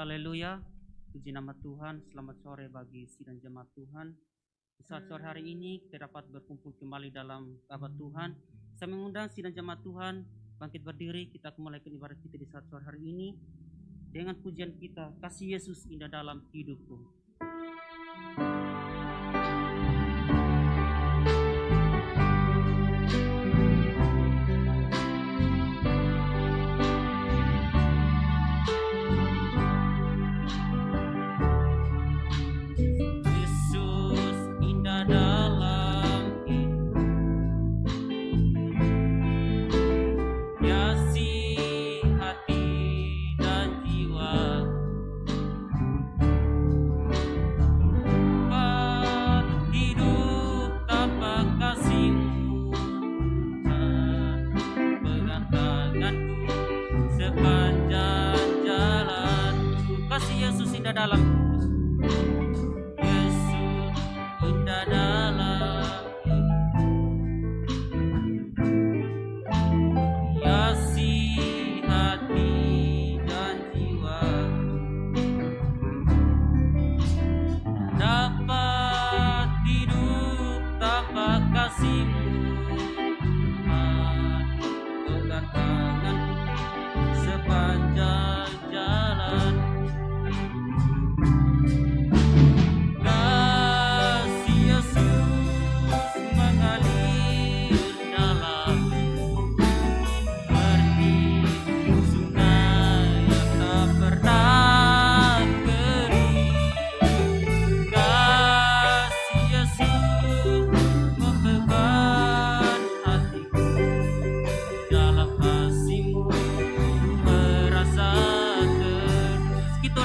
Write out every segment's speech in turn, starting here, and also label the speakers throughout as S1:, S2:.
S1: Haleluya, puji nama Tuhan. Selamat sore bagi sidang jemaat Tuhan. Di saat sore hari ini kita dapat berkumpul kembali dalam Sabda Tuhan. Saya mengundang sidang jemaat Tuhan bangkit berdiri. Kita akan mulai ibadat kita di saat sore hari ini dengan pujian kita, kasih Yesus indah dalam hidupku.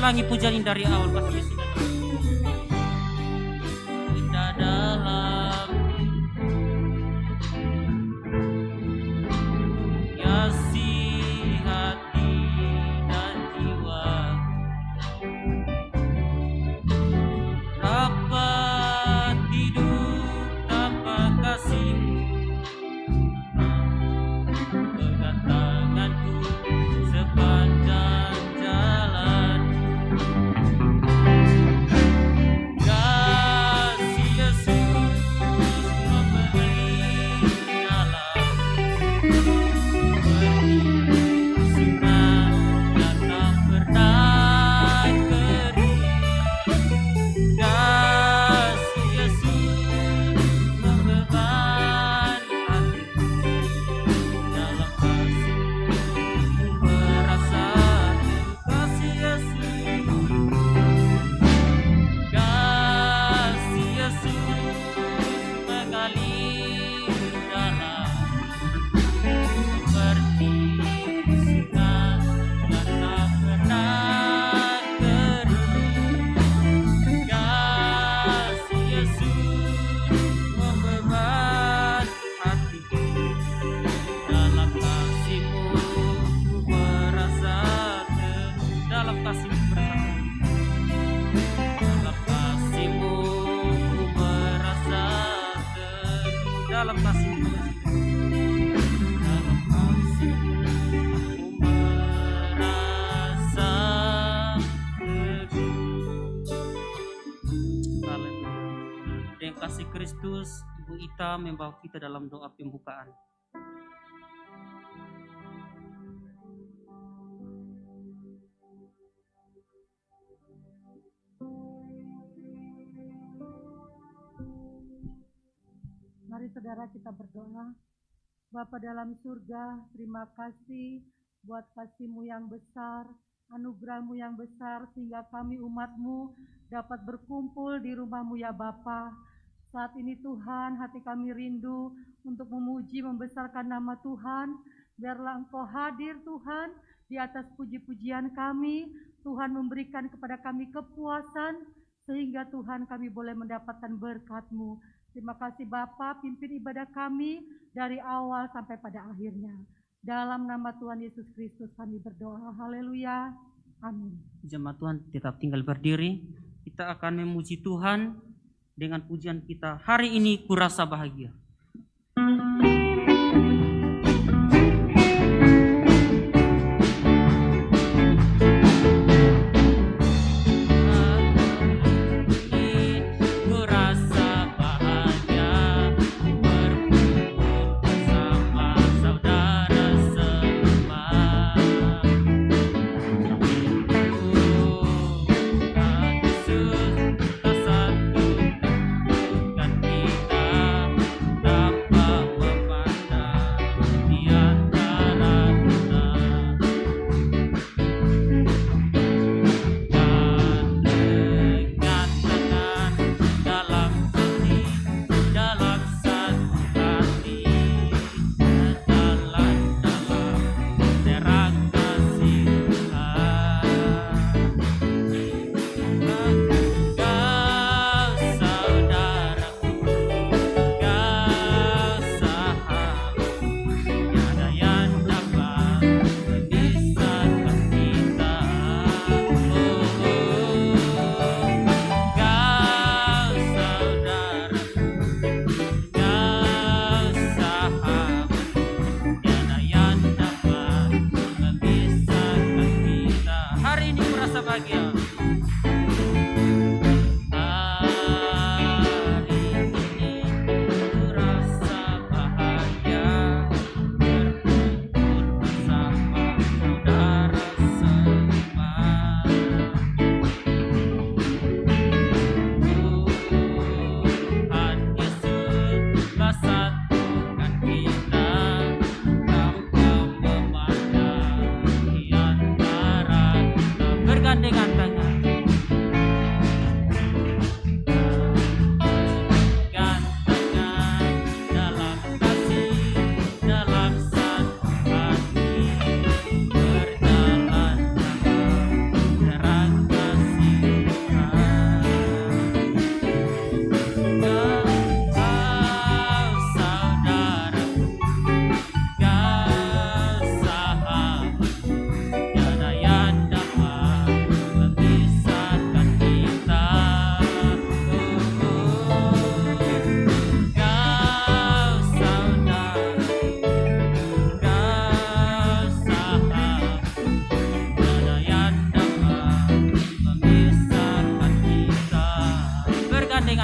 S1: Ulangi pujian dari awal, kasih Yesus indah dalam kasih hati dan jiwa, dapat hidup tanpa kasih-Mu, pegang tanganku sepanjang jalan. Kasih Kristus, Ibu Ita membawa kita dalam doa pembukaan.
S2: Mari saudara kita berdoa. Bapa dalam surga, terima kasih buat kasih-Mu yang besar, anugerah-Mu yang besar, sehingga kami umat-Mu dapat berkumpul di rumah-Mu ya Bapa. Saat ini Tuhan, hati kami rindu untuk memuji, membesarkan nama Tuhan. Biarlah Engkau hadir Tuhan di atas puji-pujian kami. Tuhan memberikan kepada kami kepuasan, sehingga Tuhan kami boleh mendapatkan berkat-Mu. Terima kasih Bapa, pimpin ibadah kami dari awal sampai pada akhirnya. Dalam nama Tuhan Yesus Kristus kami berdoa. Haleluya. Amin.
S1: Jemaat Tuhan tetap tinggal berdiri. Kita akan memuji Tuhan dengan pujian kita, hari ini kurasa bahagia.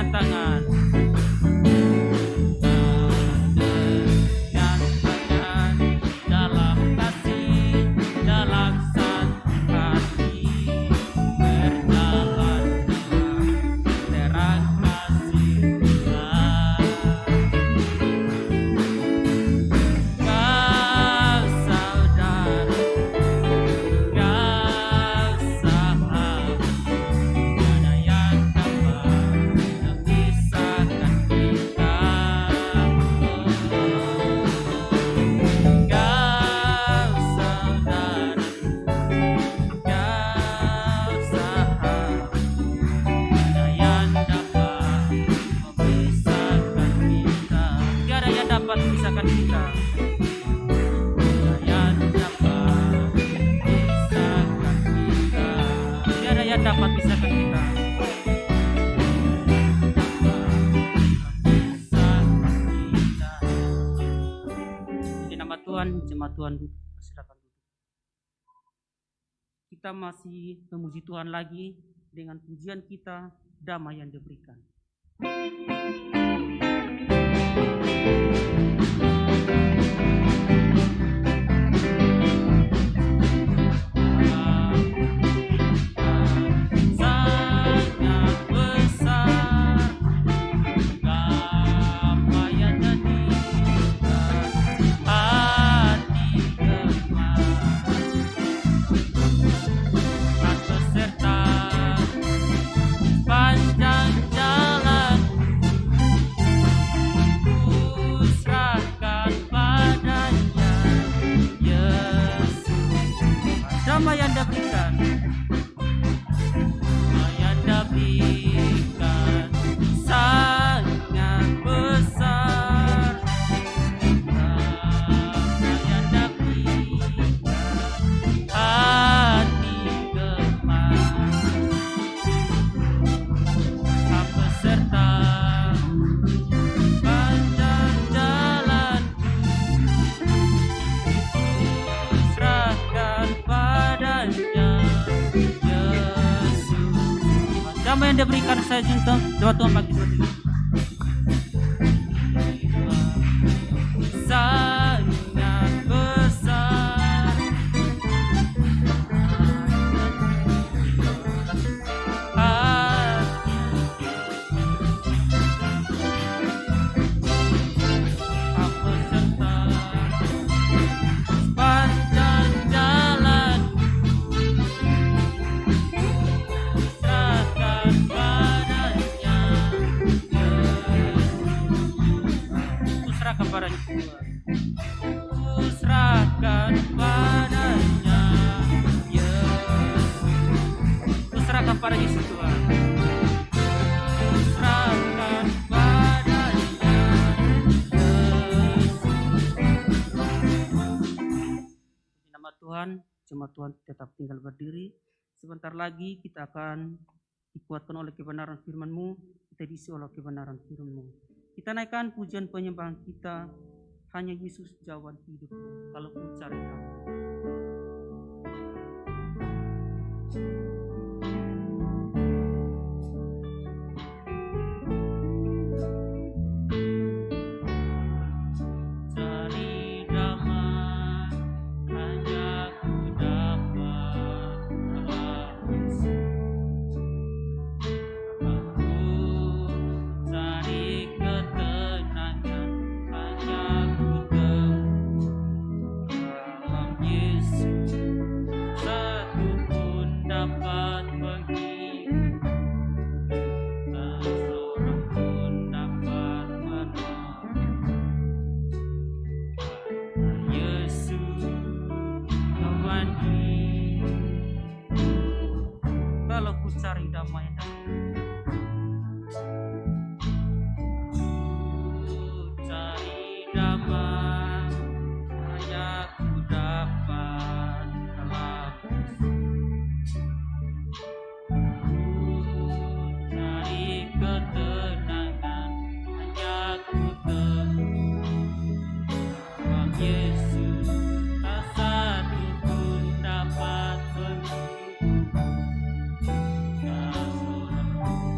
S1: dengan tangan. Dapat pisahkan kita. Di nama Tuhan, jemaat Tuhan silakan duduk. Kita masih memuji Tuhan lagi dengan pujian kita, damai yang diberikan. Damai yang diberikan, sangat besar. Damai yang diberikan, hati gemar. Apa serta panjang jalan, serahkan padanya Yesus. Damai yang diberikan saya cinta doa Tuhan pagi seperti ini. Sangat besar, apa serta panjang jalan, serahkan padanya Yesus. Ku serahkan padanya Tuhan. Ku serahkan padanya Yesus. Ku serahkan pada Yesus Tuhan. Ku serahkan padanya Yesus. Di nama Tuhan, jemaat Tuhan tetap tinggal berdiri. Sebentar lagi kita akan dikuatkan oleh kebenaran firman-Mu, kita diisi oleh kebenaran firman-Mu. Kita naikkan pujian penyembahan kita, hanya Yesus jawaban hidupku, kalau ku cari Kamu. Cari damai, hanya ku dapat dalam Aku cari ketenangan, hanya ku temui dalam Yesus. Satu pun dapat menghibur, tak seorang pun dapat menolong. Yesus, Tuhan hidup. Kalau ku cari damai yang cari damai, hanya ku dapat dalam cari ketenangan, hanya ku temui dalam Yesus. Tak satu pun dapat menghibur, tak seorang pun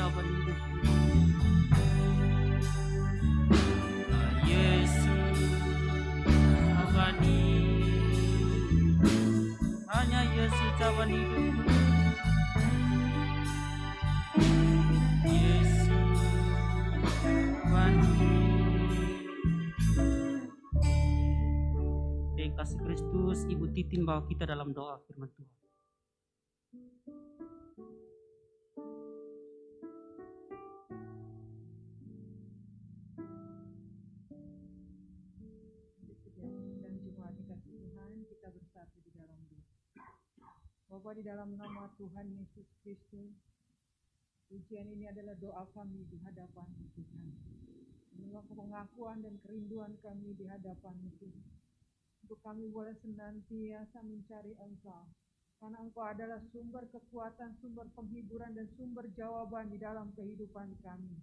S1: cawan hidupku. Yesus abadi, hanya Yesus cawan hidupku. Yesus abadi. Dan kasih Kristus, Ibu Titin bawa kita dalam doa firman Tuhan.
S2: Dan jemaat dikasih Tuhan, kita bersatu di dalam doa. Bapa, di dalam nama Tuhan Yesus Kristus, pujian ini adalah doa kami di hadapan-Mu Tuhan. Inilah pengakuan dan kerinduan kami di hadapan-Mu Tuhan. Untuk kami boleh senantiasa mencari Engkau, karena Engkau adalah sumber kekuatan, sumber penghiburan, dan sumber jawaban di dalam kehidupan kami.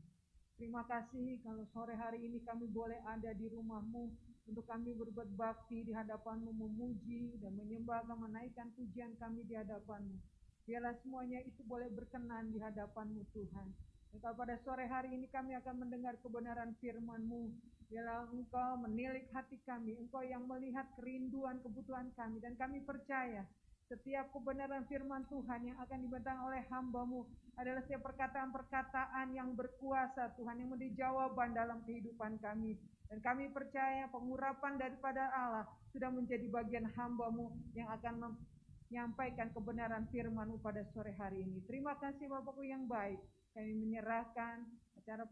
S2: Terima kasih kalau sore hari ini kami boleh ada di rumah-Mu, untuk kami berbuat bakti di hadapan-Mu, memuji dan menyembah, menaikkan pujian kami di hadapan-Mu. Biarlah semuanya itu boleh berkenan di hadapan-Mu Tuhan. Dan pada sore hari ini kami akan mendengar kebenaran firman-Mu. Biarlah Engkau menilik hati kami, Engkau yang melihat kerinduan, kebutuhan kami, dan kami percaya setiap kebenaran firman Tuhan yang akan dibentang oleh hamba-Mu adalah setiap perkataan-perkataan yang berkuasa Tuhan, yang menjadi jawaban dalam kehidupan kami. Dan kami percaya pengurapan daripada Allah sudah menjadi bagian hamba-Mu yang akan menyampaikan kebenaran firman-Mu pada sore hari ini. Terima kasih Bapakku yang baik. Kami menyerahkan acara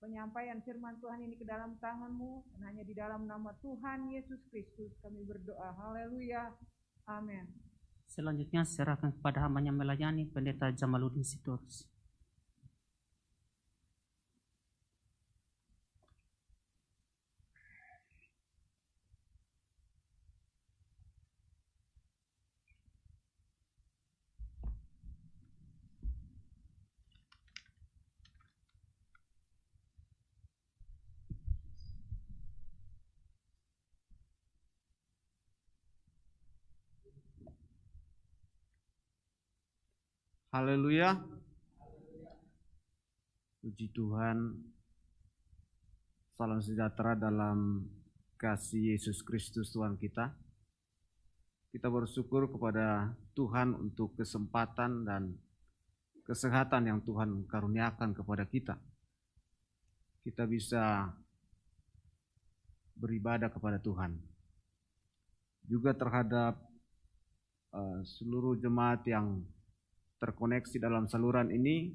S2: penyampaian firman Tuhan ini ke dalam tangan-Mu, dan hanya di dalam nama Tuhan Yesus Kristus kami berdoa. Haleluya. Amin.
S1: Selanjutnya serahkan kepada hamba yang melayani, Pendeta Jamaluddin Sitorus.
S3: Haleluya. Puji Tuhan. Salam sejahtera dalam kasih Yesus Kristus Tuhan kita. Kita bersyukur kepada Tuhan untuk kesempatan dan kesehatan yang Tuhan karuniakan kepada kita. Kita bisa beribadah kepada Tuhan. Juga terhadap seluruh jemaat yang terkoneksi dalam saluran ini,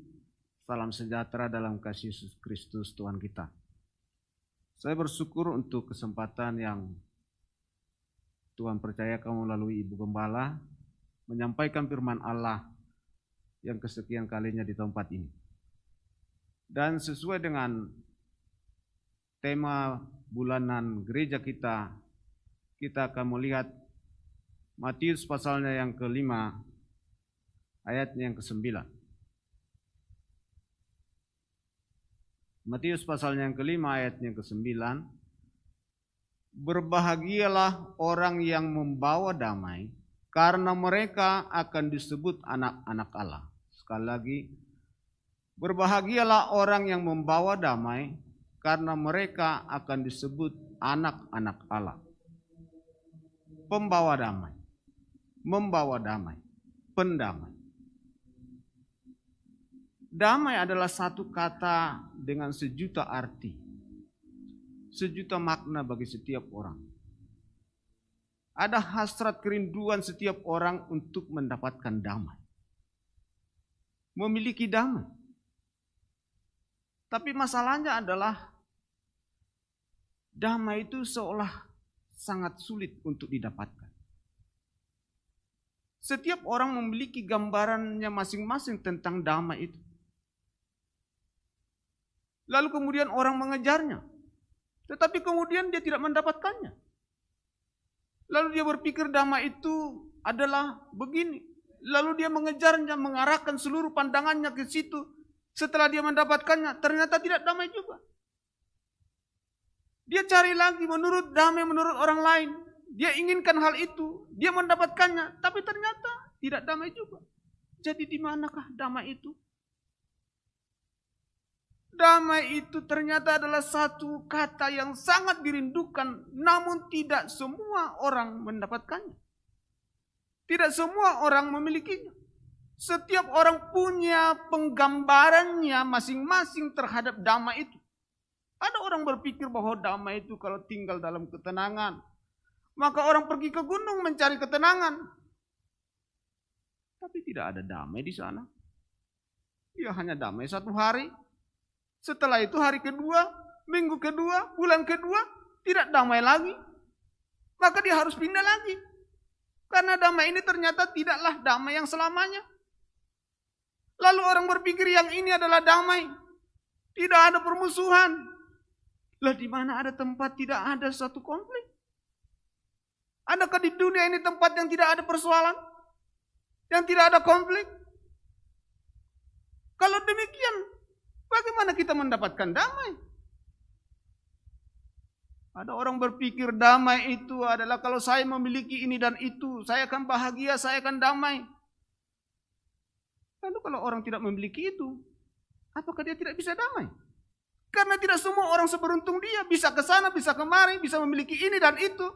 S3: salam sejahtera dalam kasih Yesus Kristus Tuhan kita. Saya bersyukur untuk kesempatan yang Tuhan percayakan melalui Ibu Gembala menyampaikan firman Allah yang kesekian kalinya di tempat ini. Dan sesuai dengan tema bulanan gereja kita, kita akan melihat Matius pasalnya yang ke-5, ayatnya yang ke-9. Matius pasalnya yang ke-5 ayatnya yang ke-9. Berbahagialah orang yang membawa damai, karena mereka akan disebut anak-anak Allah. Sekali lagi, berbahagialah orang yang membawa damai, karena mereka akan disebut anak-anak Allah. Pembawa damai, membawa damai, pendamai. Damai adalah satu kata dengan sejuta arti, sejuta makna bagi setiap orang. Ada hasrat kerinduan setiap orang untuk mendapatkan damai, memiliki damai. Tapi masalahnya adalah damai itu seolah sangat sulit untuk didapatkan. Setiap orang memiliki gambarannya masing-masing tentang damai itu. Lalu kemudian orang mengejarnya, tetapi kemudian dia tidak mendapatkannya. Lalu dia berpikir damai itu adalah begini. Lalu dia mengejarnya, mengarahkan seluruh pandangannya ke situ. Setelah dia mendapatkannya, ternyata tidak damai juga. Dia cari lagi menurut damai menurut orang lain. Dia inginkan hal itu, dia mendapatkannya, tapi ternyata tidak damai juga. Jadi di manakah damai itu? Damai itu ternyata adalah satu kata yang sangat dirindukan, namun tidak semua orang mendapatkannya. Tidak semua orang memilikinya. Setiap orang punya penggambarannya masing-masing terhadap damai itu. Ada orang berpikir bahwa damai itu kalau tinggal dalam ketenangan, maka orang pergi ke gunung mencari ketenangan. Tapi tidak ada damai di sana. Dia hanya damai 1 hari. Setelah itu hari kedua, minggu kedua, bulan kedua, tidak damai lagi. Maka dia harus pindah lagi. Karena damai ini ternyata tidaklah damai yang selamanya. Lalu orang berpikir yang ini adalah damai. Tidak ada permusuhan. Lah di mana ada tempat tidak ada satu konflik? Adakah di dunia ini tempat yang tidak ada persoalan? Yang tidak ada konflik? Kalau demikian, bagaimana kita mendapatkan damai? Ada orang berpikir damai itu adalah kalau saya memiliki ini dan itu, saya akan bahagia, saya akan damai. Lalu kalau orang tidak memiliki itu, apakah dia tidak bisa damai? Karena tidak semua orang seberuntung dia, bisa ke sana, bisa kemari, bisa memiliki ini dan itu.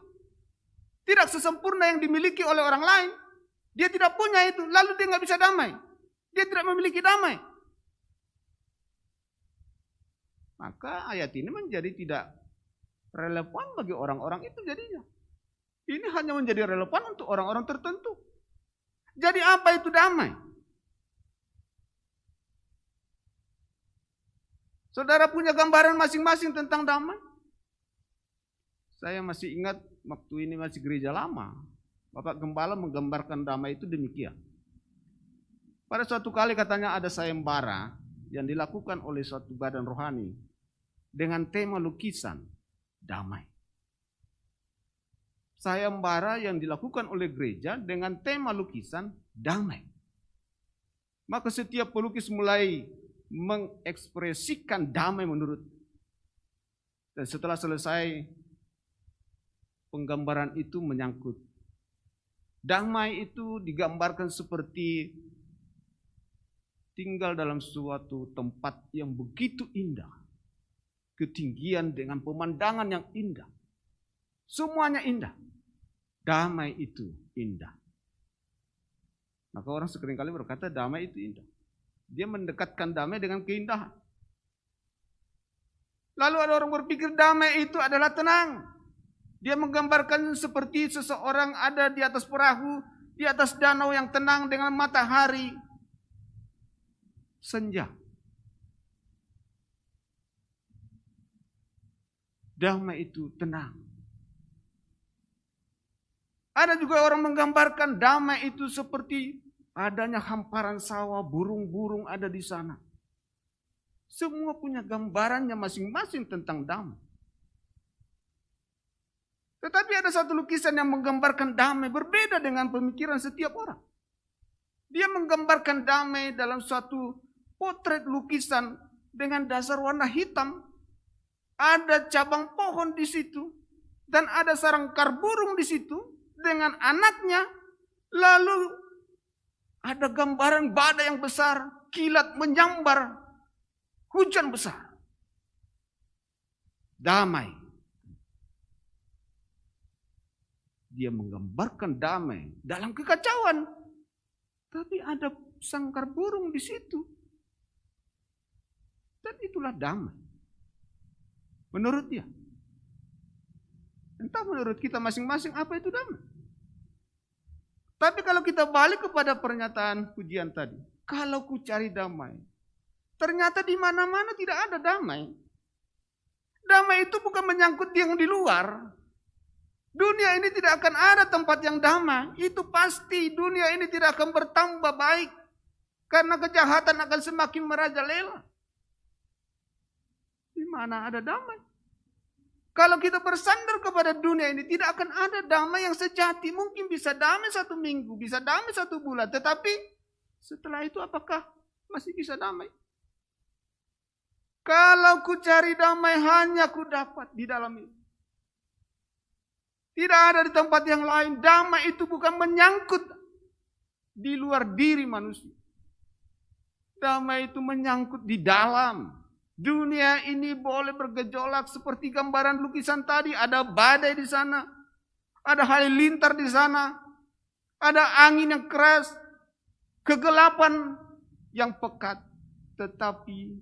S3: Tidak sesempurna yang dimiliki oleh orang lain. Dia tidak punya itu, lalu dia nggak bisa damai. Dia tidak memiliki damai. Maka ayat ini menjadi tidak relevan bagi orang-orang itu jadinya. Ini hanya menjadi relevan untuk orang-orang tertentu. Jadi apa itu damai? Saudara punya gambaran masing-masing tentang damai? Saya masih ingat waktu ini masih gereja lama. Bapak Gembala menggambarkan damai itu demikian. Pada suatu kali katanya ada sayembara yang dilakukan oleh suatu badan rohani dengan tema lukisan damai. Sayembara yang dilakukan oleh gereja dengan tema lukisan damai. Maka setiap pelukis mulai mengekspresikan damai menurut. Dan setelah selesai penggambaran itu menyangkut damai itu digambarkan seperti tinggal dalam suatu tempat yang begitu indah. Ketinggian dengan pemandangan yang indah. Semuanya indah. Damai itu indah. Maka orang seringkali berkata damai itu indah. Dia mendekatkan damai dengan keindahan. Lalu ada orang berpikir damai itu adalah tenang. Dia menggambarkan seperti seseorang ada di atas perahu, di atas danau yang tenang dengan matahari senja. Damai itu tenang. Ada juga orang menggambarkan damai itu seperti adanya hamparan sawah, burung-burung ada di sana. Semua punya gambarannya masing-masing tentang damai. Tetapi ada satu lukisan yang menggambarkan damai berbeda dengan pemikiran setiap orang. Dia menggambarkan damai dalam suatu potret lukisan dengan dasar warna hitam. Ada cabang pohon di situ dan ada sarang kar burung di situ dengan anaknya. Lalu ada gambaran badai yang besar, kilat menyambar, hujan besar. Damai. Dia menggambarkan damai dalam kekacauan. Tapi ada sangkar burung di situ. Dan itulah damai. Menurut dia. Entah menurut kita masing-masing apa itu damai. Tapi kalau kita balik kepada pernyataan pujian tadi, kalau ku cari damai, ternyata di mana-mana tidak ada damai. Damai itu bukan menyangkut yang di luar. Dunia ini tidak akan ada tempat yang damai. Itu pasti dunia ini tidak akan bertambah baik. Karena kejahatan akan semakin merajalela. Di mana ada damai? Kalau kita bersandar kepada dunia ini, tidak akan ada damai yang sejati. Mungkin bisa damai 1 minggu, bisa damai 1 bulan. Tetapi setelah itu apakah masih bisa damai? Kalau ku cari damai, hanya ku dapat di dalam itu. Tidak ada di tempat yang lain. Damai itu bukan menyangkut di luar diri manusia. Damai itu menyangkut di dalam. Dunia ini boleh bergejolak seperti gambaran lukisan tadi. Ada badai di sana, ada halilintar di sana, ada angin yang keras, kegelapan yang pekat. Tetapi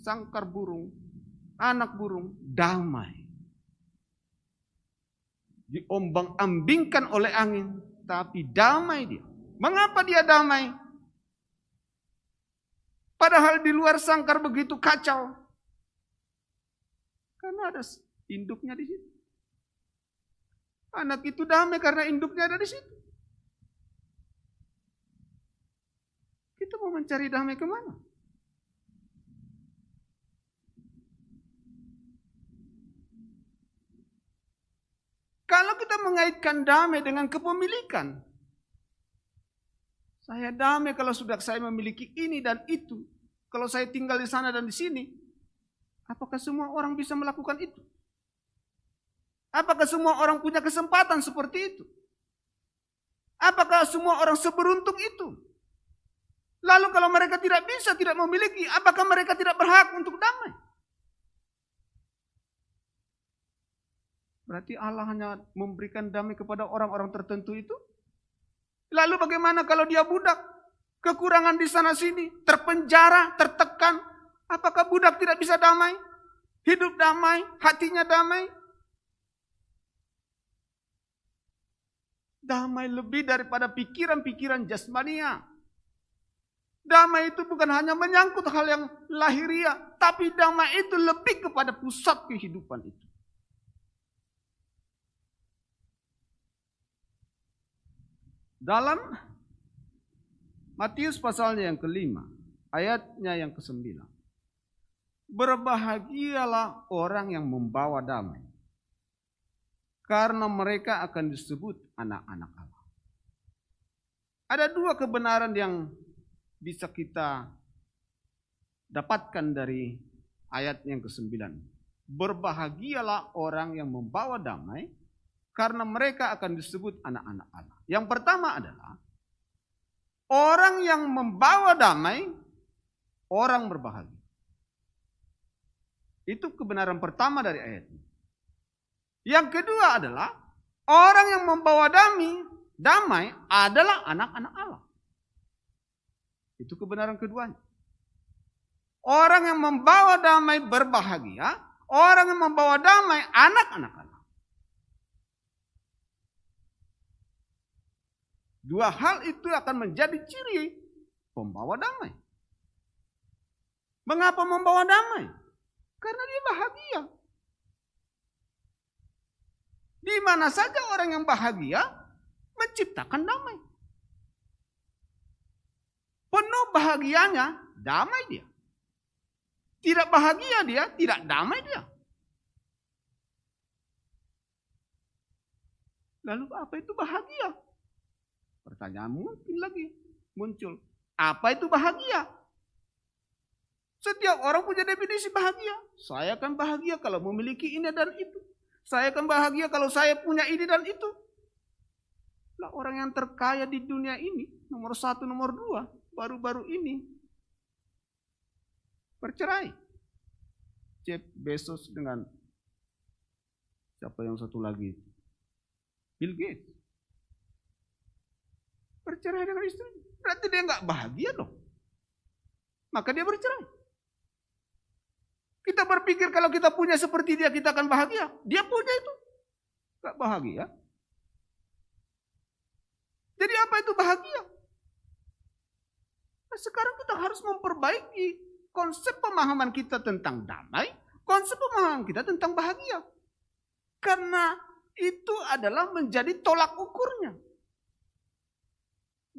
S3: sangkar burung, anak burung, damai. Diombang-ambingkan oleh angin, tapi damai dia. Mengapa dia damai? Padahal di luar sangkar begitu kacau. Karena ada induknya di situ. Anak itu damai karena induknya ada di situ. Kita mau mencari damai kemana? Kalau kita mengaitkan damai dengan kepemilikan, saya damai kalau sudah saya memiliki ini dan itu. Kalau saya tinggal di sana dan di sini, apakah semua orang bisa melakukan itu? Apakah semua orang punya kesempatan seperti itu? Apakah semua orang seberuntung itu? Lalu kalau mereka tidak bisa, tidak memiliki, apakah mereka tidak berhak untuk damai? Berarti Allah hanya memberikan damai kepada orang-orang tertentu itu? Lalu bagaimana kalau dia budak? Kekurangan di sana sini, terpenjara, tertekan. Apakah budak tidak bisa damai? Hidup damai, hatinya damai? Damai lebih daripada pikiran-pikiran jasmania. Damai itu bukan hanya menyangkut hal yang lahiriah, tapi damai itu lebih kepada pusat kehidupan itu. Dalam Matius pasalnya yang ke-5, ayatnya yang ke-9. Berbahagialah orang yang membawa damai, karena mereka akan disebut anak-anak Allah. Ada dua kebenaran yang bisa kita dapatkan dari ayat yang ke-9. Berbahagialah orang yang membawa damai, karena mereka akan disebut anak-anak Allah. Yang pertama adalah, orang yang membawa damai, orang berbahagia. Itu kebenaran pertama dari ayat ini. Yang kedua adalah, orang yang membawa damai adalah anak-anak Allah. Itu kebenaran keduanya. Orang yang membawa damai berbahagia, orang yang membawa damai anak-anak Allah. Dua hal itu akan menjadi ciri pembawa damai. Mengapa membawa damai? Karena dia bahagia. Di mana saja orang yang bahagia menciptakan damai. Penuh bahagianya, damai dia. Tidak bahagia dia, tidak damai dia. Lalu apa itu bahagia? Pertanyaan mungkin lagi muncul. Apa itu bahagia? Setiap orang punya definisi bahagia. Saya akan bahagia kalau memiliki ini dan itu. Saya akan bahagia kalau saya punya ini dan itu. Lah orang yang terkaya di dunia ini, nomor 1, nomor 2, baru-baru ini bercerai. Jeff Bezos dengan siapa yang satu lagi? Bill Gates. Bercerai dengan istri, berarti dia nggak bahagia dong. Maka dia bercerai. Kita berpikir kalau kita punya seperti dia, kita akan bahagia. Dia punya itu, nggak bahagia. Jadi apa itu bahagia? Nah, sekarang kita harus memperbaiki konsep pemahaman kita tentang damai, konsep pemahaman kita tentang bahagia. Karena itu adalah menjadi tolak ukurnya.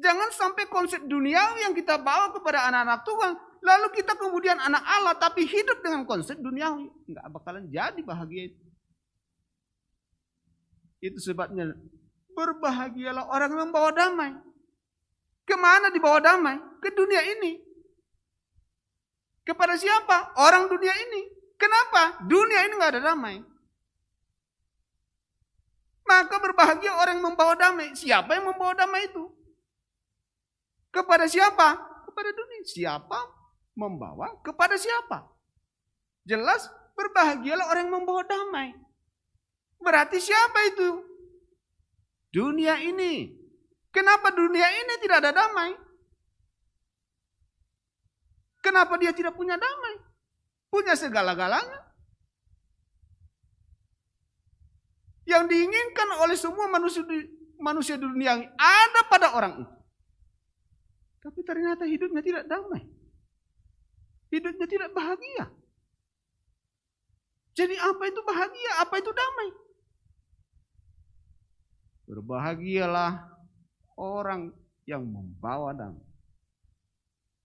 S3: Jangan sampai konsep duniawi yang kita bawa kepada anak-anak Tuhan, lalu kita kemudian anak Allah tapi hidup dengan konsep duniawi. Enggak bakalan jadi bahagia itu. Itu sebabnya berbahagialah orang yang membawa damai. Kemana dibawa damai? Ke dunia ini. Kepada siapa? Orang dunia ini. Kenapa? Dunia ini enggak ada damai. Maka berbahagia orang yang membawa damai. Siapa yang membawa damai itu? Kepada siapa? Kepada dunia. Siapa membawa kepada siapa? Jelas berbahagialah orang yang membawa damai. Berarti siapa itu? Dunia ini. Kenapa dunia ini tidak ada damai? Kenapa dia tidak punya damai? Punya segala-galanya. Yang diinginkan oleh semua manusia dunia yang ada pada orang itu. Tapi ternyata hidupnya tidak damai. Hidupnya tidak bahagia. Jadi apa itu bahagia? Apa itu damai? Berbahagialah orang yang membawa damai.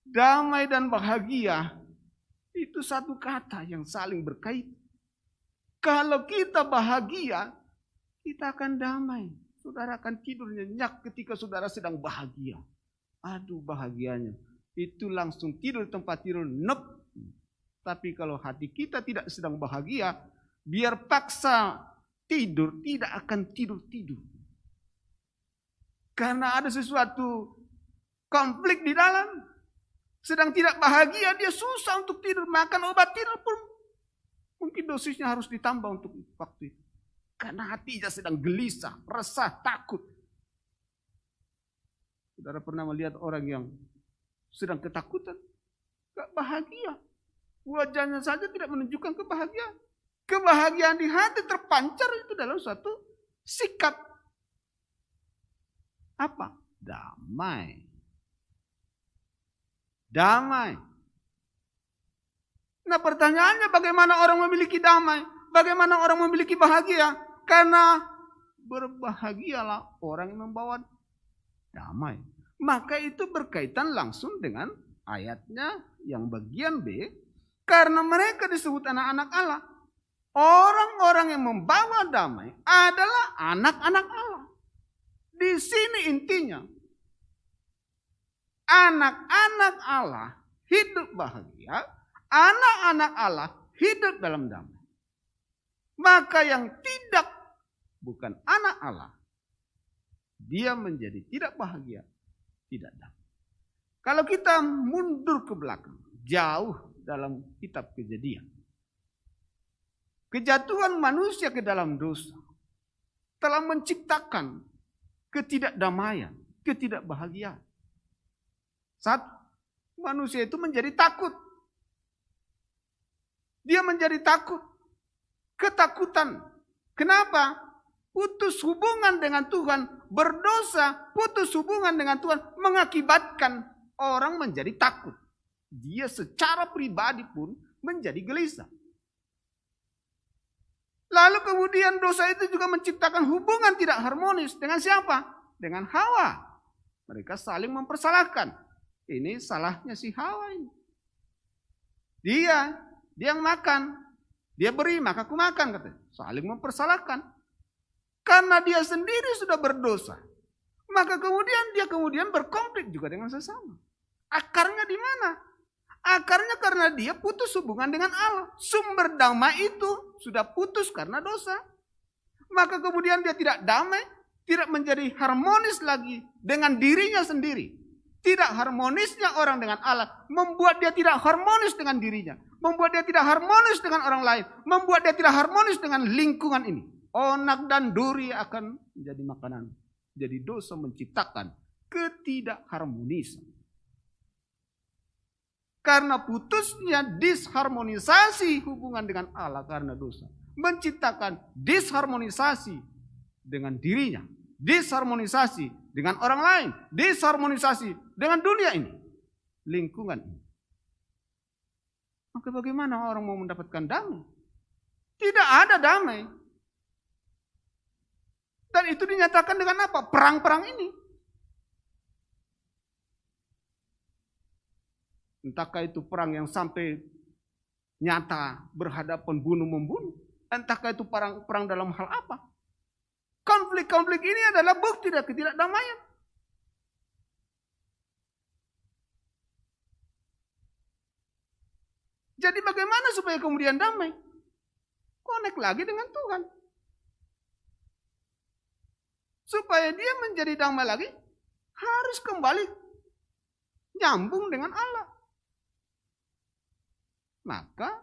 S3: Damai dan bahagia itu satu kata yang saling berkaitan. Kalau kita bahagia, kita akan damai. Saudara akan tidur nyenyak ketika saudara sedang bahagia. Aduh bahagianya. Itu langsung tidur di tempat tidur, nep. Tapi kalau hati kita tidak sedang bahagia, biar paksa tidur, tidak akan tidur-tidur. Karena ada sesuatu konflik di dalam. Sedang tidak bahagia, dia susah untuk tidur. Makan obat tidur pun mungkin dosisnya harus ditambah untuk waktu itu. Karena hatinya sedang gelisah, resah, takut. Saudara pernah melihat orang yang sedang ketakutan? Gak bahagia. Wajahnya saja tidak menunjukkan kebahagiaan. Kebahagiaan di hati terpancar itu dalam suatu sikap. Apa? Damai. Damai. Nah pertanyaannya bagaimana orang memiliki damai? Bagaimana orang memiliki bahagia? Karena berbahagialah orang yang membawa damai. Maka itu berkaitan langsung dengan ayatnya yang bagian B. Karena mereka disebut anak-anak Allah. Orang-orang yang membawa damai adalah anak-anak Allah. Di sini intinya. Anak-anak Allah hidup bahagia. Anak-anak Allah hidup dalam damai. Maka yang tidak bukan anak Allah. Dia menjadi tidak bahagia. Tidak damai. Kalau kita mundur ke belakang. Jauh dalam kitab Kejadian. Kejatuhan manusia ke dalam dosa. Telah menciptakan ketidakdamaian. Ketidakbahagiaan. Satu. Manusia itu menjadi takut. Dia menjadi takut. Ketakutan. Kenapa? Putus hubungan dengan Tuhan. Berdosa. Putus hubungan dengan Tuhan. Mengakibatkan orang menjadi takut. Dia secara pribadi pun menjadi gelisah. Lalu kemudian dosa itu juga menciptakan hubungan tidak harmonis. Dengan siapa? Dengan Hawa. Mereka saling mempersalahkan. Ini salahnya si Hawa ini. Dia yang makan. Dia beri, maka aku makan katanya. Saling mempersalahkan. Karena dia sendiri sudah berdosa. Maka dia kemudian berkonflik juga dengan sesama. Akarnya di mana? Akarnya karena dia putus hubungan dengan Allah. Sumber damai itu sudah putus karena dosa. Maka kemudian dia tidak damai. Tidak menjadi harmonis lagi dengan dirinya sendiri. Tidak harmonisnya orang dengan Allah membuat dia tidak harmonis dengan dirinya. Membuat dia tidak harmonis dengan orang lain. Membuat dia tidak harmonis dengan lingkungan ini. Onak dan duri akan menjadi makanan. Jadi dosa menciptakan ketidakharmonisan. Karena putusnya disharmonisasi hubungan dengan Allah karena dosa. Menciptakan disharmonisasi dengan dirinya. Disharmonisasi dengan orang lain. Disharmonisasi dengan dunia ini. Lingkungan ini. Maka bagaimana orang mau mendapatkan damai? Tidak ada damai. Dan itu dinyatakan dengan apa? Perang-perang ini. Entahkah itu perang yang sampai nyata berhadapan bunuh-membunuh. Entahkah itu perang dalam hal apa. Konflik-konflik ini adalah bukti dari ketidakdamaian. Jadi bagaimana supaya kemudian damai? Connect lagi dengan Tuhan. Supaya dia menjadi damai lagi, harus kembali nyambung dengan Allah. Maka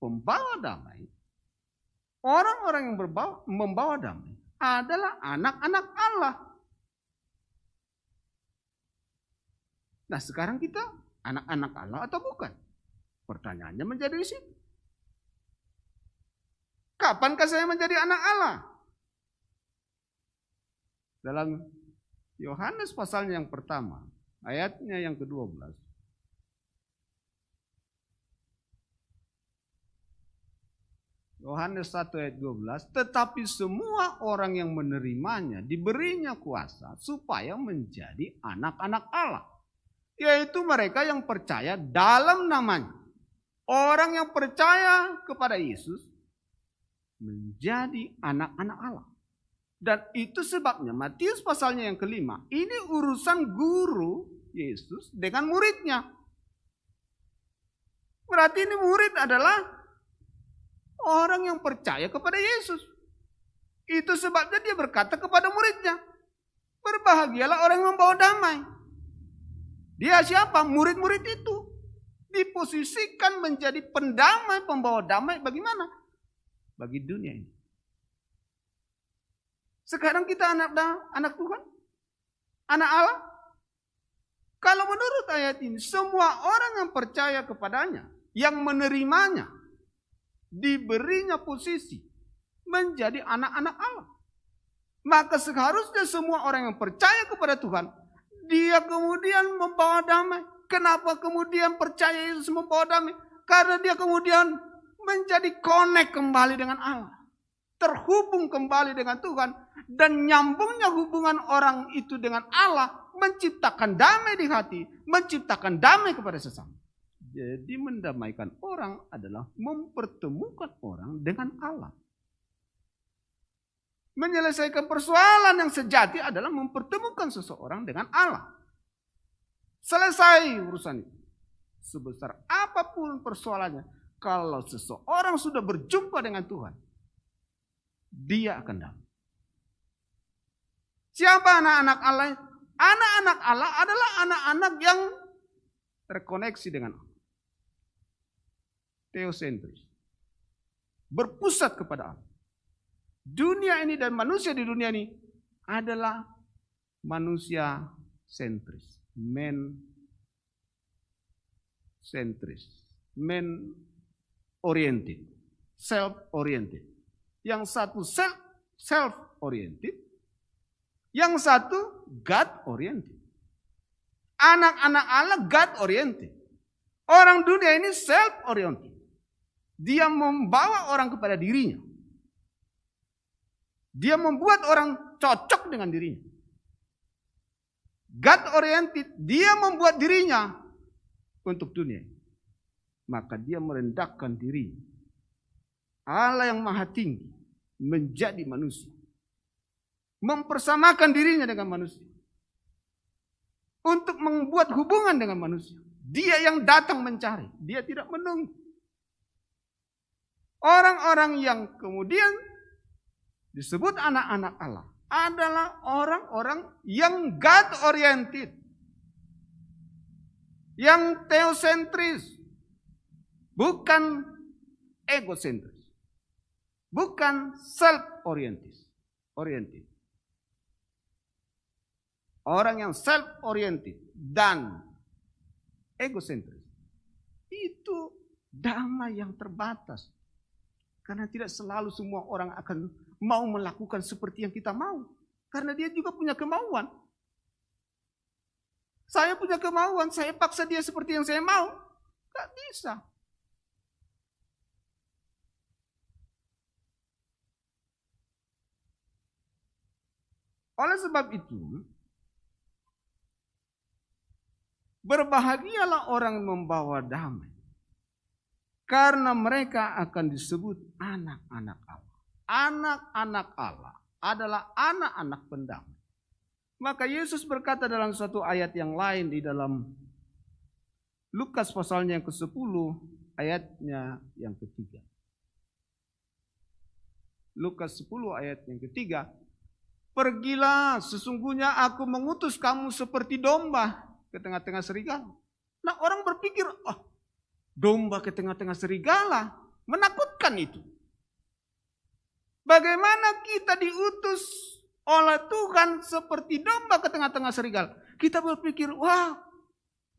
S3: pembawa damai, orang-orang yang membawa damai adalah anak-anak Allah. Nah, sekarang kita anak-anak Allah atau bukan? Pertanyaannya menjadi di situ. Kapankah saya menjadi anak Allah? Dalam Yohanes pasalnya yang pertama, ayatnya yang ke-12. Yohanes 1 ayat 12, tetapi semua orang yang menerimanya diberinya kuasa supaya menjadi anak-anak Allah. Yaitu mereka yang percaya dalam namanya. Orang yang percaya kepada Yesus menjadi anak-anak Allah. Dan itu sebabnya Matius pasalnya yang ke-5, ini urusan guru Yesus dengan muridnya. Berarti ini murid adalah orang yang percaya kepada Yesus. Itu sebabnya dia berkata kepada muridnya, berbahagialah orang yang membawa damai. Dia siapa? Murid-murid itu diposisikan menjadi pendamai, pembawa damai. Bagaimana? Bagi dunia ini. Sekarang kita anak Tuhan, anak Allah. Kalau menurut ayat ini, semua orang yang percaya kepadanya, yang menerimanya, diberinya posisi menjadi anak-anak Allah. Maka seharusnya semua orang yang percaya kepada Tuhan, dia kemudian membawa damai. Kenapa kemudian percaya Yesus membawa damai? Karena dia kemudian menjadi connect kembali dengan Allah. Terhubung kembali dengan Tuhan. Dan nyambungnya hubungan orang itu dengan Allah menciptakan damai di hati, menciptakan damai kepada sesama. Jadi mendamaikan orang adalah mempertemukan orang dengan Allah. Menyelesaikan persoalan yang sejati adalah mempertemukan seseorang dengan Allah. Selesai urusan itu. Sebesar apapun persoalannya, kalau seseorang sudah berjumpa dengan Tuhan, dia akan damai. Siapa anak-anak Allah? Anak-anak Allah adalah anak-anak yang terkoneksi dengan Allah. Teosentris. Berpusat kepada Allah. Dunia ini dan manusia di dunia ini adalah manusia sentris. Men sentris. Men oriented. Self oriented. Yang satu self oriented. Yang satu God-oriented. Anak-anak Allah God-oriented. Orang dunia ini self-oriented. Dia membawa orang kepada dirinya. Dia membuat orang cocok dengan dirinya. God-oriented, dia membuat dirinya untuk dunia. Maka dia merendahkan diri. Allah yang maha tinggi menjadi manusia. Mempersamakan dirinya dengan manusia. Untuk membuat hubungan dengan manusia. Dia yang datang mencari. Dia tidak menunggu. Orang-orang yang kemudian disebut anak-anak Allah adalah orang-orang yang God-oriented. Yang teosentris. Bukan egosentris. Bukan self-oriented. Orang yang self-oriented dan egosentris itu damai yang terbatas. Karena tidak selalu semua orang akan mau melakukan seperti yang kita mau. Karena dia juga punya kemauan. Saya punya kemauan, saya paksa dia seperti yang saya mau. Gak bisa. Oleh sebab itu, berbahagialah orang membawa damai. Karena mereka akan disebut anak-anak Allah. Anak-anak Allah adalah anak-anak pendamai. Maka Yesus berkata dalam suatu ayat yang lain di dalam Lukas pasalnya yang ke-10 ayatnya yang ketiga. Lukas 10 ayat yang ketiga. Pergilah, sesungguhnya aku mengutus kamu seperti domba ke tengah-tengah serigala. Nah, orang berpikir, domba ke tengah-tengah serigala. Menakutkan itu. Bagaimana kita diutus oleh Tuhan seperti domba ke tengah-tengah serigala. Kita berpikir, wah,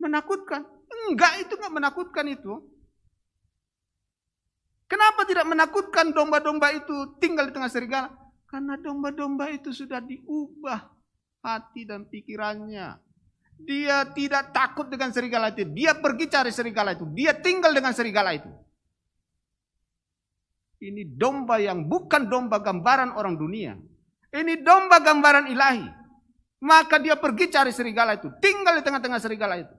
S3: menakutkan. Enggak, itu enggak menakutkan itu. Kenapa tidak menakutkan domba-domba itu tinggal di tengah serigala? Karena domba-domba itu sudah diubah hati dan pikirannya. Dia tidak takut dengan serigala itu. Dia pergi cari serigala itu. Dia tinggal dengan serigala itu. Ini domba yang bukan domba gambaran orang dunia. Ini domba gambaran ilahi. Maka dia pergi cari serigala itu. Tinggal di tengah-tengah serigala itu.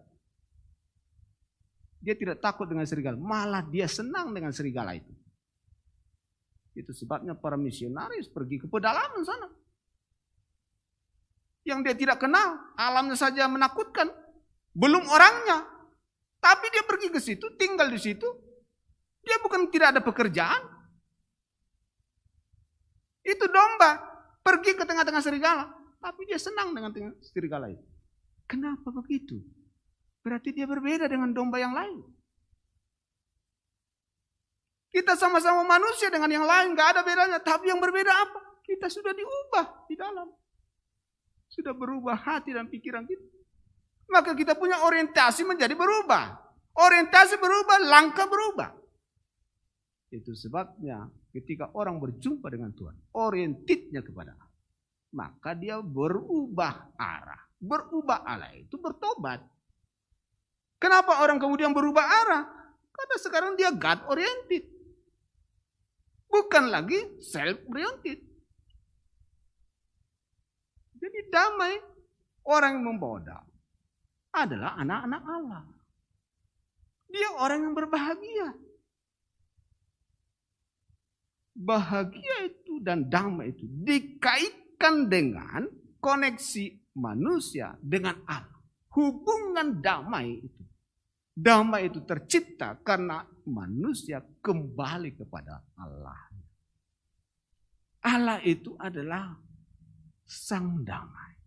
S3: Dia tidak takut dengan serigala. Malah dia senang dengan serigala itu. Itu sebabnya para misionaris pergi ke pedalaman sana. Yang dia tidak kenal. Alamnya saja menakutkan. Belum orangnya. Tapi dia pergi ke situ. Tinggal di situ. Dia bukan tidak ada pekerjaan. Itu domba. Pergi ke tengah-tengah serigala. Tapi dia senang dengan serigala itu. Kenapa begitu? Berarti dia berbeda dengan domba yang lain. Kita sama-sama manusia dengan yang lain. Gak ada bedanya. Tapi yang berbeda apa? Kita sudah diubah di dalam. Sudah berubah hati dan pikiran kita. Maka kita punya orientasi menjadi berubah. Orientasi berubah, langkah berubah. Itu sebabnya ketika orang berjumpa dengan Tuhan, orientitnya kepada Allah, maka dia berubah arah. Berubah arah itu bertobat. Kenapa orang kemudian berubah arah? Karena sekarang dia God oriented. Bukan lagi self oriented. Jadi damai, orang yang membawa damai adalah anak-anak Allah. Dia orang yang berbahagia. Bahagia itu dan damai itu dikaitkan dengan koneksi manusia dengan Allah. Hubungan damai itu. Damai itu tercipta karena manusia kembali kepada Allah. Allah itu adalah sang damai.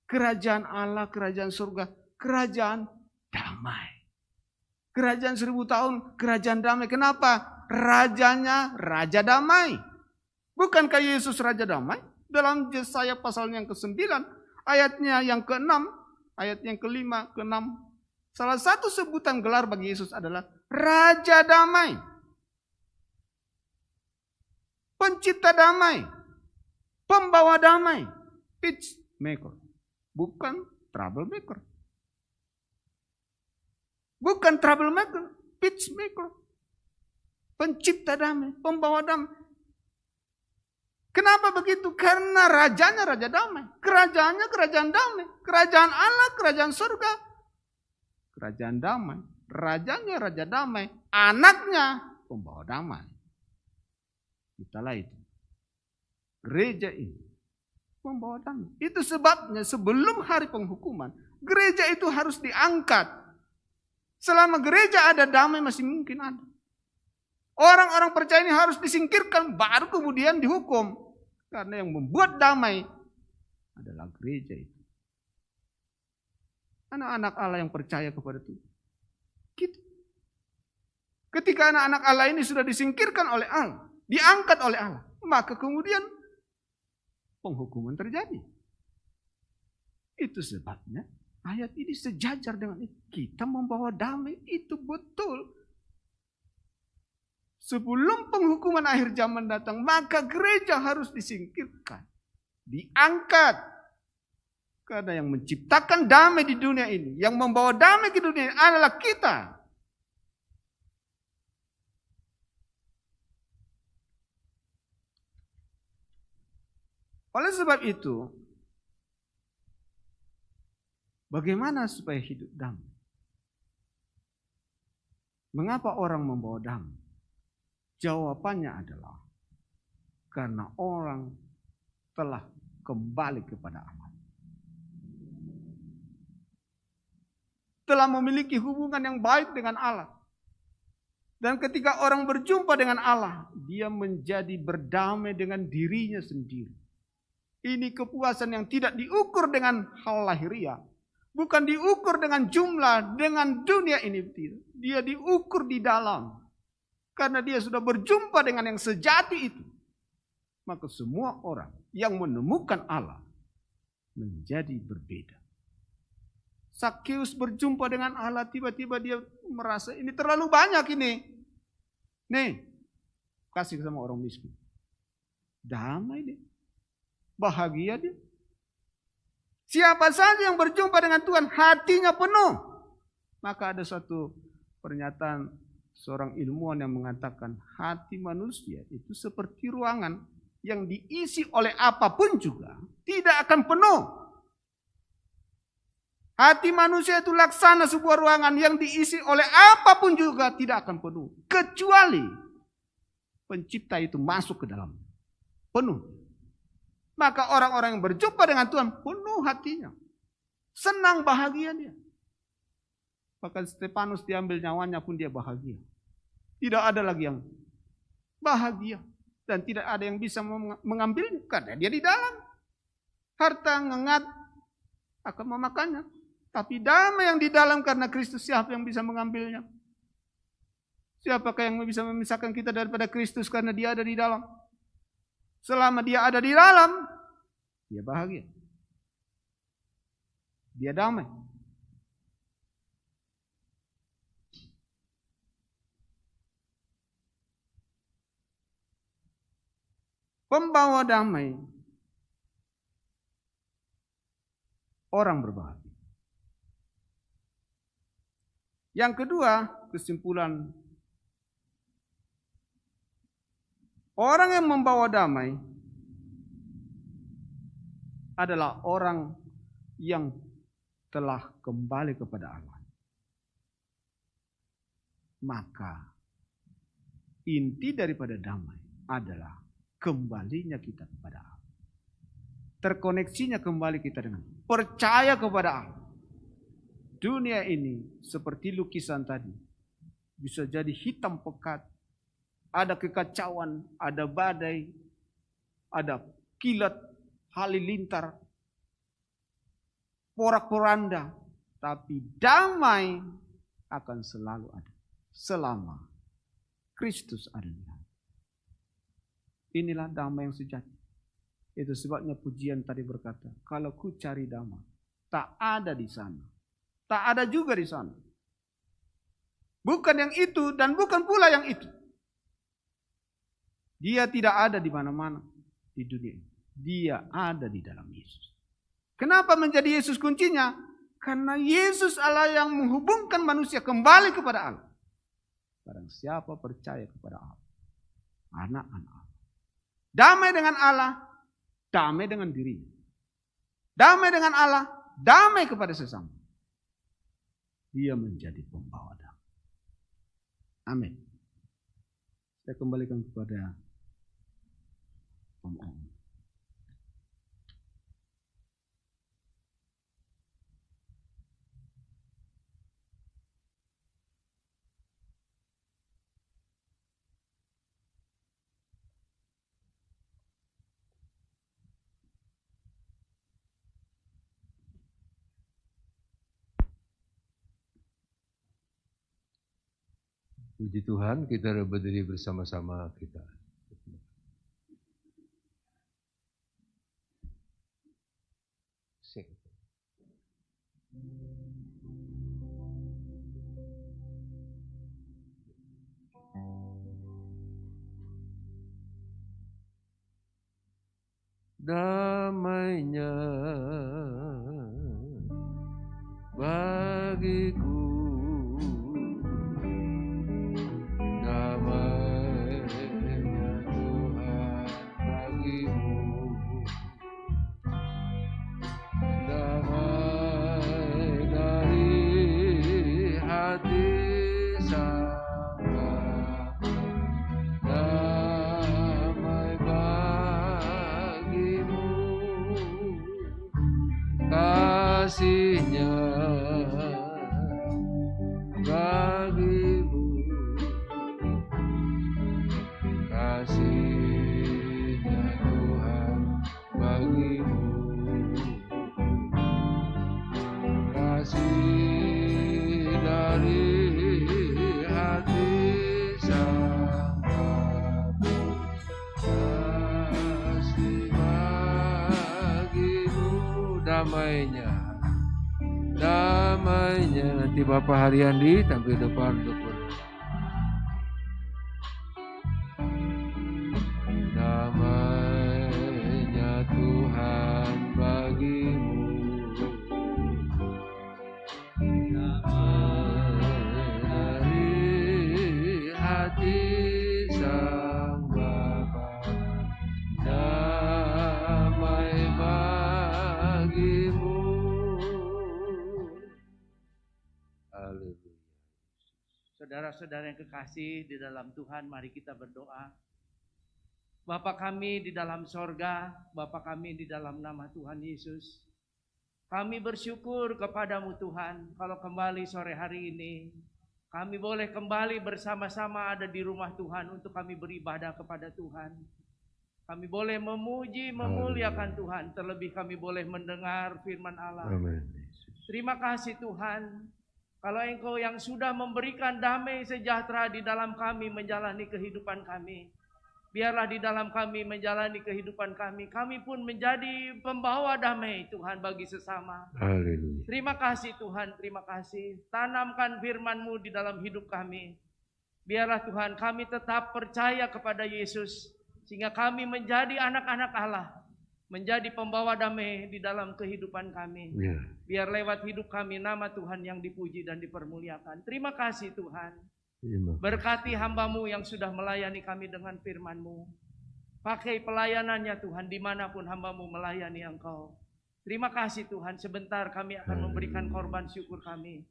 S3: Kerajaan Allah, kerajaan surga, kerajaan damai. Kerajaan 1000 tahun, kerajaan damai. Kenapa? Rajanya Raja Damai. Bukankah Yesus Raja Damai? Dalam Yesaya pasal yang ke-9, ayatnya yang ke-6, ayat yang ke-5, ke-6. Salah satu sebutan gelar bagi Yesus adalah Raja Damai. Pencipta damai. Pembawa damai. Peacemaker. Bukan troublemaker. Bukan troublemaker. Peacemaker. Pencipta damai, pembawa damai. Kenapa begitu? Karena rajanya Raja Damai. Kerajaannya kerajaan damai. Kerajaan Allah, kerajaan surga. Kerajaan damai. Rajanya Raja Damai. Anaknya pembawa damai. Itulah itu. Gereja ini pembawa damai. Itu sebabnya sebelum hari penghukuman, gereja itu harus diangkat. Selama gereja ada, damai masih mungkin ada. Orang-orang percaya ini harus disingkirkan, baru kemudian dihukum. Karena yang membuat damai adalah gereja itu. Anak-anak Allah yang percaya kepada Tuhan. Gitu. Ketika anak-anak Allah ini sudah disingkirkan oleh Allah, diangkat oleh Allah, maka kemudian penghukuman terjadi. Itu sebabnya ayat ini sejajar dengan itu. Kita membawa damai, itu betul. Sebelum penghukuman akhir zaman datang, maka gereja harus disingkirkan. Diangkat. Karena yang menciptakan damai di dunia ini, yang membawa damai ke dunia ini adalah kita. Oleh sebab itu, bagaimana supaya hidup damai? Mengapa orang membawa damai? Jawabannya adalah karena orang telah kembali kepada Allah. Telah memiliki hubungan yang baik dengan Allah. Dan ketika orang berjumpa dengan Allah, dia menjadi berdamai dengan dirinya sendiri. Ini kepuasan yang tidak diukur dengan hal lahiriah. Bukan diukur dengan jumlah, dengan dunia ini. Dia diukur di dalam Karena dia sudah berjumpa dengan yang sejati itu. Maka semua orang yang menemukan Allah menjadi berbeda. Zakheus berjumpa dengan Allah, tiba-tiba dia merasa ini terlalu banyak ini. Nih, kasih sama orang miskin. Damai dia. Bahagia dia. Siapa saja yang berjumpa dengan Tuhan, hatinya penuh. Maka ada suatu pernyataan seorang ilmuwan yang mengatakan hati manusia itu seperti ruangan yang diisi oleh apapun juga tidak akan penuh. Hati manusia itu laksana sebuah ruangan yang diisi oleh apapun juga tidak akan penuh. Kecuali pencipta itu masuk ke dalam. Penuh. Maka orang-orang yang berjumpa dengan Tuhan penuh hatinya. Senang, bahagia dia. Bahkan Stefanus diambil nyawanya pun dia bahagia. Tidak ada lagi yang bahagia. Dan tidak ada yang bisa mengambilnya karena dia di dalam. Harta ngengat akan memakannya. Tapi damai yang di dalam karena Kristus, siapa yang bisa mengambilnya? Siapakah yang bisa memisahkan kita daripada Kristus karena dia ada di dalam? Selama dia ada di dalam, dia bahagia. Dia damai. Pembawa damai, orang berbahagia. Yang kedua, kesimpulan, orang yang membawa damai adalah orang yang telah kembali kepada Allah. Maka inti daripada damai adalah kembalinya kita kepada Allah. Terkoneksinya kembali kita dengan percaya kepada Allah. Dunia ini seperti lukisan tadi. Bisa jadi hitam pekat. Ada kekacauan, ada badai, ada kilat, halilintar, porak-poranda. Tapi damai akan selalu ada. Selama Kristus ada di dalam. Inilah damai yang sejati. Itu sebabnya pujian tadi berkata, kalau ku cari damai, tak ada di sana. Tak ada juga di sana. Bukan yang itu dan bukan pula yang itu. Dia tidak ada di mana-mana di dunia ini. Dia ada di dalam Yesus. Kenapa menjadi Yesus kuncinya? Karena Yesus Allah yang menghubungkan manusia kembali kepada Allah. Barang siapa percaya kepada Allah, anak-anak Allah. Damai dengan Allah, damai dengan dirinya. Damai dengan Allah, damai kepada sesama. Dia menjadi pembawa damai. Amin. Saya kembalikan kepada Om.
S4: Puji Tuhan, kita berdiri bersama-sama kita. Damainya bagiku. Kasihnya bagimu, kasihnya Tuhan bagimu, kasih dari hati saya. damainya. Damainya. Nanti Bapak Haryandi tampil depan untuk berdoa. Damainya Tuhan bagimu. Dari hati Sang Bapa, damai bagimu. Haleluya.
S5: Saudara-saudara yang kekasih di dalam Tuhan, mari kita berdoa. Bapa kami di dalam sorga, Bapa kami di dalam nama Tuhan Yesus, kami bersyukur kepadamu Tuhan, kalau kembali sore hari ini, kami boleh kembali bersama-sama ada di rumah Tuhan untuk kami beribadah kepada Tuhan. Kami boleh memuji, memuliakan Tuhan, terlebih kami boleh mendengar firman Allah.
S4: Amin.
S5: Terima kasih Tuhan, kalau Engkau yang sudah memberikan damai sejahtera di dalam kami menjalani kehidupan kami. Biarlah di dalam kami menjalani kehidupan kami, kami pun menjadi pembawa damai Tuhan bagi sesama.
S4: Haleluya.
S5: Terima kasih Tuhan, terima kasih. Tanamkan firman-Mu di dalam hidup kami. Biarlah Tuhan kami tetap percaya kepada Yesus, sehingga kami menjadi anak-anak Allah, menjadi pembawa damai di dalam kehidupan kami.
S4: Ya.
S5: Biar lewat hidup kami nama Tuhan yang dipuji dan dipermuliakan. Terima kasih Tuhan. Berkati hamba-Mu yang sudah melayani kami dengan firman-Mu. Pakai pelayanannya Tuhan dimanapun hamba-Mu melayani Engkau. Terima kasih Tuhan, sebentar kami akan memberikan korban syukur kami.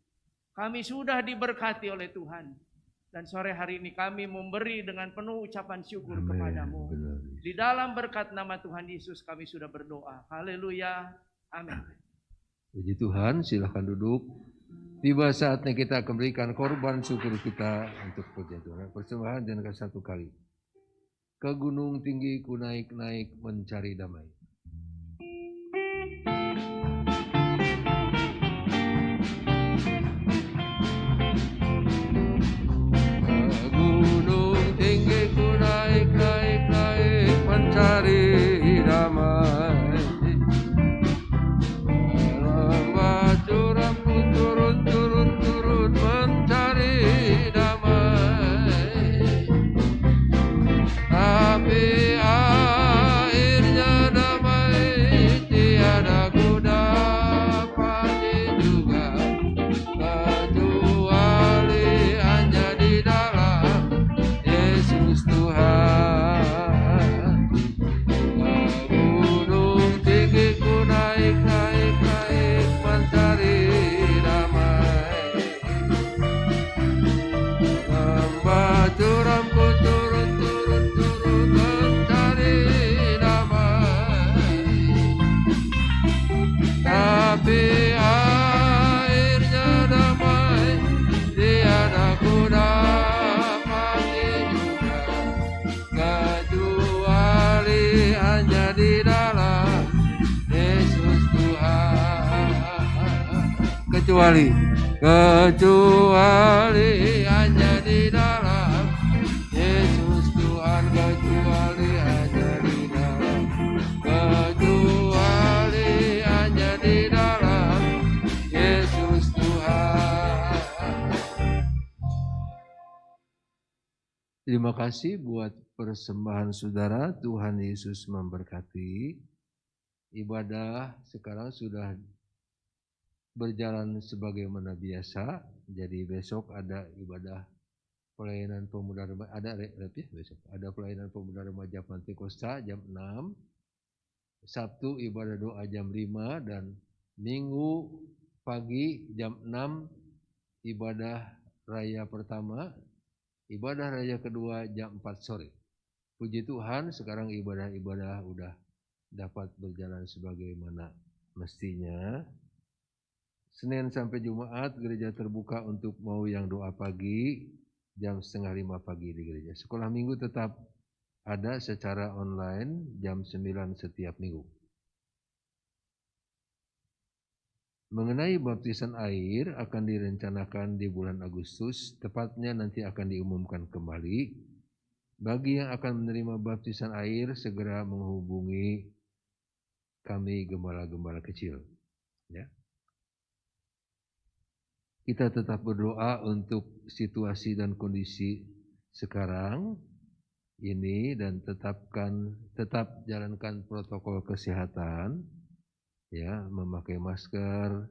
S5: Kami sudah diberkati oleh Tuhan. Dan sore hari ini kami memberi dengan penuh ucapan syukur kepadamu. Di dalam berkat nama Tuhan Yesus kami sudah berdoa. Haleluya. Amin.
S4: Puji Tuhan, silahkan duduk. Tiba saatnya kita akan berikan korban syukur kita untuk pujian Tuhan. Persembahan dan satu kali. Ke gunung tinggi ku naik-naik mencari damai. Ke gunung tinggi ku naik-naik mencari damai. Turun mencari damai, tapi akhirnya damai tiada ku dapati juga, kecuali hanya di dalam Yesus Tuhan. Ke gunung tinggi ku naik-naik mencari curamku turun mencari damai, tapi akhirnya damai tiada ku dapati juga, kecuali hanya di dalam Yesus Tuhan. Kecuali hanya di dalam Yesus Tuhan, kecuali hanya di dalam, kecuali hanya di dalam Yesus Tuhan. Terima kasih buat persembahan saudara. Tuhan Yesus memberkati. Ibadah sekarang sudah berjalan sebagaimana biasa. Jadi besok ada ibadah pelayanan pemuda remaja, ada besok ada pelayanan pemuda remaja Pantekosta jam 6, Sabtu ibadah doa jam 5, dan Minggu pagi jam 6 ibadah raya pertama, ibadah raya kedua jam 4 sore. Puji Tuhan, sekarang ibadah-ibadah udah dapat berjalan sebagaimana mestinya. Senin sampai Jumat gereja terbuka untuk mau yang doa pagi jam 4:30 pagi di gereja. Sekolah minggu tetap ada secara online jam 9 setiap minggu. Mengenai baptisan air akan direncanakan di bulan Agustus, tepatnya nanti akan diumumkan kembali. Bagi yang akan menerima baptisan air segera menghubungi kami gembala-gembala kecil. Ya. Kita tetap berdoa untuk situasi dan kondisi sekarang ini dan tetap jalankan protokol kesehatan, ya, memakai masker,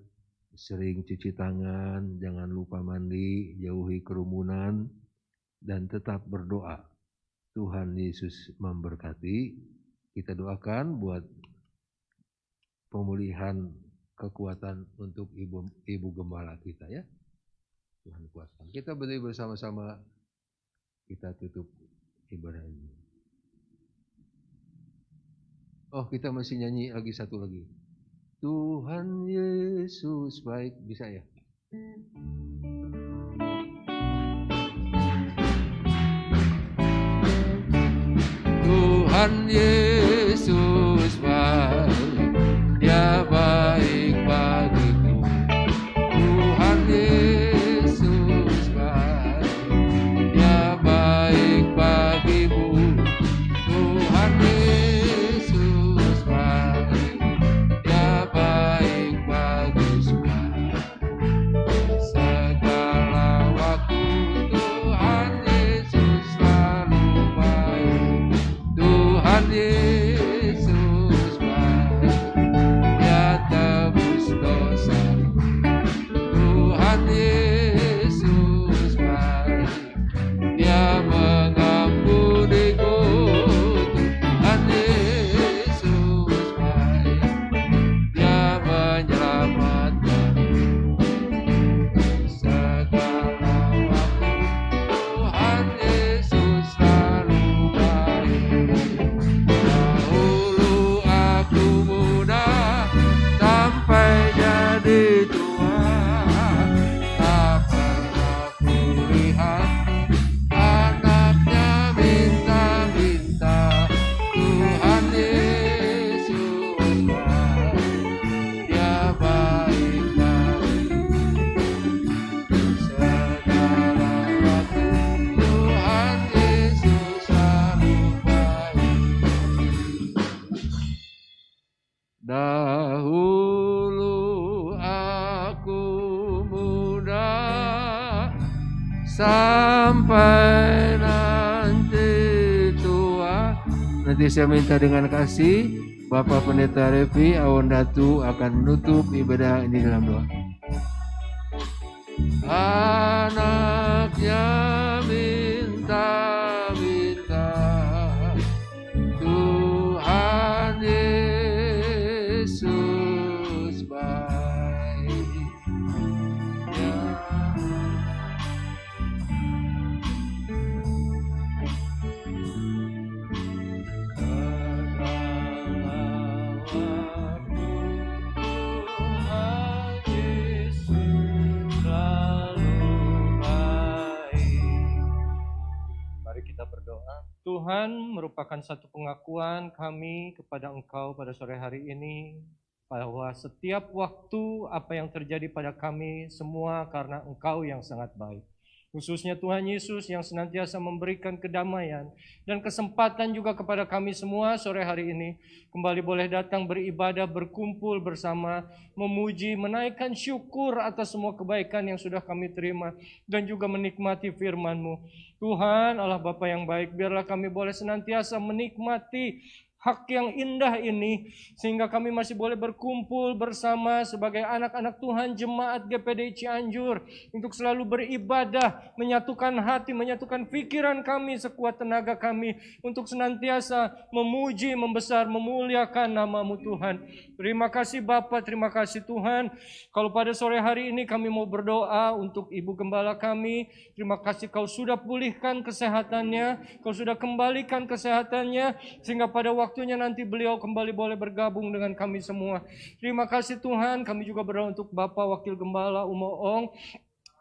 S4: sering cuci tangan, jangan lupa mandi, jauhi kerumunan, dan tetap berdoa. Tuhan Yesus memberkati. Kita doakan buat pemulihan kekuatan untuk ibu gembala kita, ya. Tuhan kuatkan. Kita berdiri bersama-sama, kita tutup ibadah ini. Oh, kita masih nyanyi lagi satu lagi. Tuhan Yesus baik, bisa ya? Tuhan Yesus baik, Dia baik bagiku. Tuhan Yesus baik, Dia baik bagimu. Tuhan Yesus baik, Dia baik bagi semua. Segala waktu Tuhan Yesus selalu baik. Tuhan Yesus baik, Dia tebus dosa. Tuhan Yesus baik, Dia mengampuniku. Tuhan Yesus baik, Dia menyelamatkan. Segala waktu Tuhan Yesus selalu baik. Dahulu aku muda sampai jadi tua, tak pernah kulihat anaknya minta-minta. Tuhan Yesus baik, Dia baik bagiku. Segala waktu Tuhan Yesus selalu baik. Dahulu aku muda sampai nanti tua. Nanti saya minta dengan kasih Bapak Pendeta Revi Awon Datu akan menutup ibadah ini dalam doa. Anaknya minta-minta, Tuhan Yesus baik. Ya.
S6: Mari kita berdoa. Tuhan, merupakan satu pengakuan kami kepada Engkau pada sore hari ini, bahwa setiap waktu apa yang terjadi pada kami semua karena Engkau yang sangat baik. Khususnya Tuhan Yesus yang senantiasa memberikan kedamaian dan kesempatan juga kepada kami semua sore hari ini kembali boleh datang beribadah, berkumpul bersama, memuji, menaikkan syukur atas semua kebaikan yang sudah kami terima dan juga menikmati firman-Mu. Tuhan Allah Bapa yang baik, biarlah kami boleh senantiasa menikmati hak yang indah ini, sehingga kami masih boleh berkumpul bersama sebagai anak-anak Tuhan, jemaat GPD Cianjur, untuk selalu beribadah, menyatukan hati, menyatukan pikiran kami, sekuat tenaga kami, untuk senantiasa memuji, membesar, memuliakan nama-Mu Tuhan. Terima kasih Bapa, terima kasih Tuhan. Kalau pada sore hari ini kami mau berdoa untuk Ibu Gembala kami, terima kasih Kau sudah pulihkan kesehatannya, Kau sudah kembalikan kesehatannya, sehingga pada waktunya nanti beliau kembali boleh bergabung dengan kami semua. Terima kasih Tuhan, kami juga berdoa untuk Bapak Wakil Gembala Umo Ong.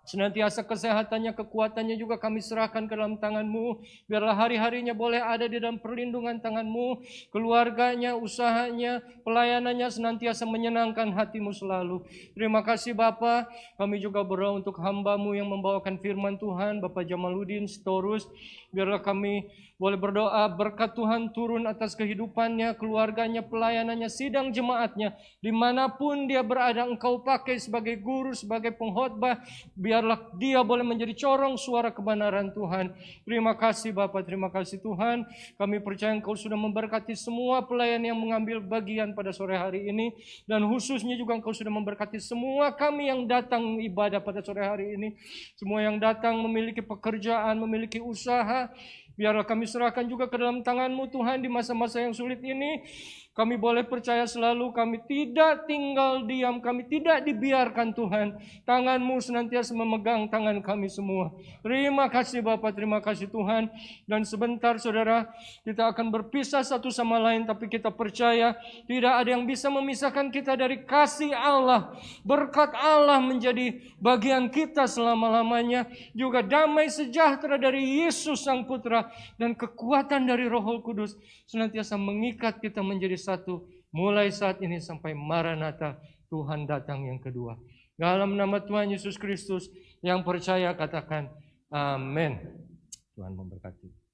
S6: Senantiasa kesehatannya, kekuatannya juga kami serahkan ke dalam tangan-Mu. Biarlah hari-harinya boleh ada di dalam perlindungan tangan-Mu. Keluarganya, usahanya, pelayanannya senantiasa menyenangkan hati-Mu selalu. Terima kasih Bapa. Kami juga berdoa untuk hamba-Mu yang membawakan firman Tuhan, Bapak Jamaluddin Sitorus. Biarlah kami boleh berdoa berkat Tuhan turun atas kehidupannya, keluarganya, pelayanannya, sidang jemaatnya. Dimanapun dia berada, Engkau pakai sebagai guru, sebagai pengkhotbah. Biarlah dia boleh menjadi corong suara kebenaran Tuhan. Terima kasih Bapak, terima kasih Tuhan. Kami percaya Engkau sudah memberkati semua pelayan yang mengambil bagian pada sore hari ini. Dan khususnya juga Engkau sudah memberkati semua kami yang datang ibadah pada sore hari ini. Semua yang datang memiliki pekerjaan, memiliki usaha. Biarlah kami serahkan juga ke dalam tangan-Mu Tuhan di masa-masa yang sulit ini. Kami boleh percaya selalu, kami tidak tinggal diam, kami tidak dibiarkan Tuhan. Tangan-Mu senantiasa memegang tangan kami semua. Terima kasih Bapak, terima kasih Tuhan. Dan sebentar saudara, kita akan berpisah satu sama lain, tapi kita percaya tidak ada yang bisa memisahkan kita dari kasih Allah. Berkat Allah menjadi bagian kita selama-lamanya. Juga damai sejahtera dari Yesus Sang Putra dan kekuatan dari Roh Kudus senantiasa mengikat kita menjadi satu mulai saat ini sampai Maranatha, Tuhan datang yang kedua. Dalam nama Tuhan Yesus Kristus yang percaya katakan amin. Tuhan memberkati.